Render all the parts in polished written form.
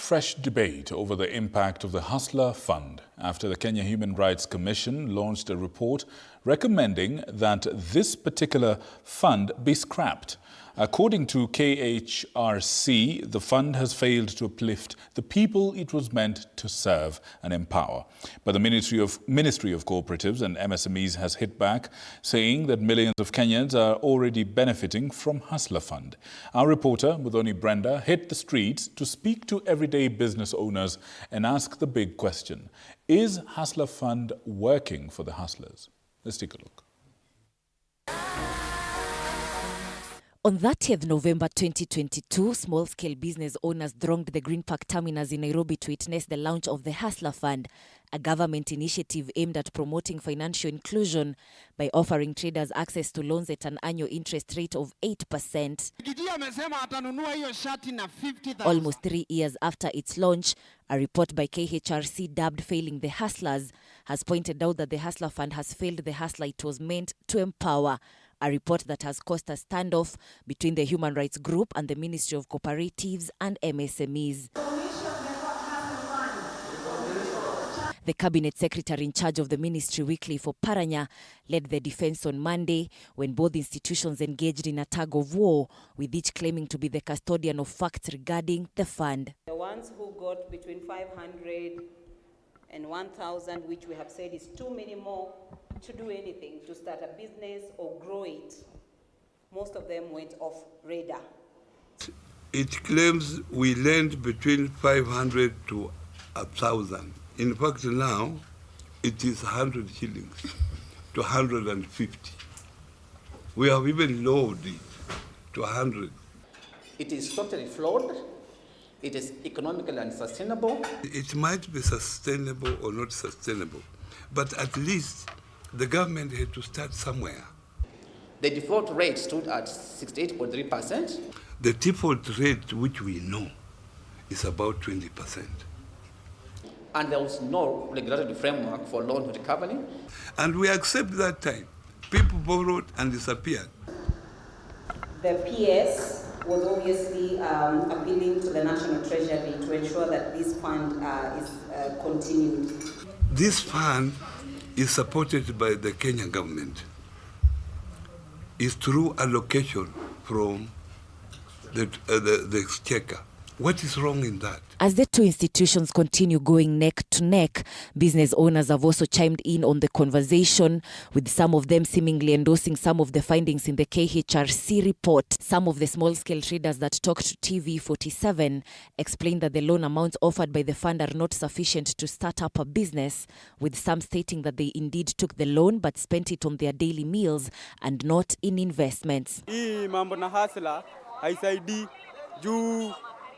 fresh debate over the impact of the Hustler Fund after the Kenya Human Rights Commission launched a report recommending that this particular fund be scrapped. According to KHRC, the fund has failed to uplift the people it was meant to serve and empower. But the Ministry of Cooperatives and MSMEs has hit back, saying that millions of Kenyans are already benefiting from Hustler Fund. Our reporter, Muthoni Brenda, hit the streets to speak to everyday business owners and ask the big question: is Hustler Fund working for the hustlers? Let's take a look. On 30th November 2022, small-scale business owners thronged the Green Park terminus in Nairobi to witness the launch of the Hustler Fund, a government initiative aimed at promoting financial inclusion by offering traders access to loans at an annual interest rate of 8%. Almost 3 years after its launch, a report by KHRC dubbed Failing the Hustlers has pointed out that the Hustler Fund has failed the hustler it was meant to empower. A report that has caused a standoff between the human rights group and the Ministry of Cooperatives and MSMEs. The cabinet secretary in charge of the ministry, Wycliffe Oparanya, led the defense on Monday when both institutions engaged in a tug of war, with each claiming to be the custodian of facts regarding the fund. The ones who got between 500 and 1,000, which we have said is too many more to do anything, to start a business or grow it, most of them went off radar. It claims we lend between 500 to 1,000. In fact, now it is 100 shillings to 150. We have even lowered it to 100. It is totally flawed. It is economically unsustainable. It might be sustainable or not sustainable, but at least the government had to start somewhere. The default rate stood at 68.3%. The default rate, which we know, is about 20%. And there was no regulatory framework for loan recovery. And we accept that time. People borrowed and disappeared. The PS was obviously appealing to the National Treasury to ensure that this fund is continued. This fund is supported by the Kenyan government. It's through allocation from the exchequer. What is wrong in that? As the two institutions continue going neck to neck, business owners have also chimed in on the conversation, with some of them seemingly endorsing some of the findings in the KHRC report. Some of the small-scale traders that talked to TV47 explained that the loan amounts offered by the fund are not sufficient to start up a business, with some stating that they indeed took the loan but spent it on their daily meals and not in investments. Hii mambo na hustler haisaidii juu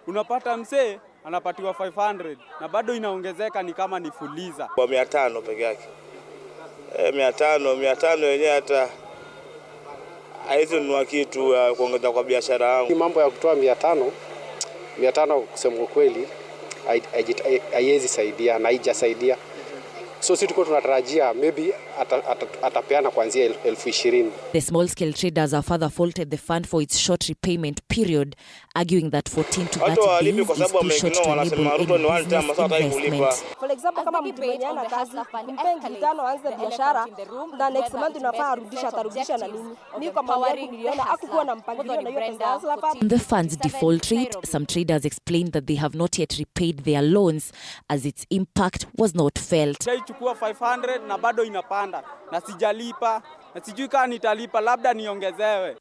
unapata msee anapatiwa 500 na bado inaongezeka ni kama ni fuliza. Kwa 500 peke yake. 500 yenyewe hata haizinunua kitu kuongeza kwa biashara yangu. Mambo ya kutoa 500 kusema kweli haiwezi saidia na haijasaidia. So sisi tuko tunatarajia maybe atapeana kuanzia 20,000. The small-scale traders have further faulted the fund for its short repayment period, arguing that 14 to 30 days is too short to enable any business investment. For example, kama mtu mwenye ana kazi, mpengi 5 aanze biashara, na next month unafaa atarudisha na nini? Mimi kwa maana yangu niliona hakukuwa na mpangilio na hiyo pesa. On the fund's default rate, some traders explained that they have not yet repaid their loans as its impact was not felt. Chukua 500 na bado inapanda na sijalipa na sijui kama nitalipa, labda niongezewe.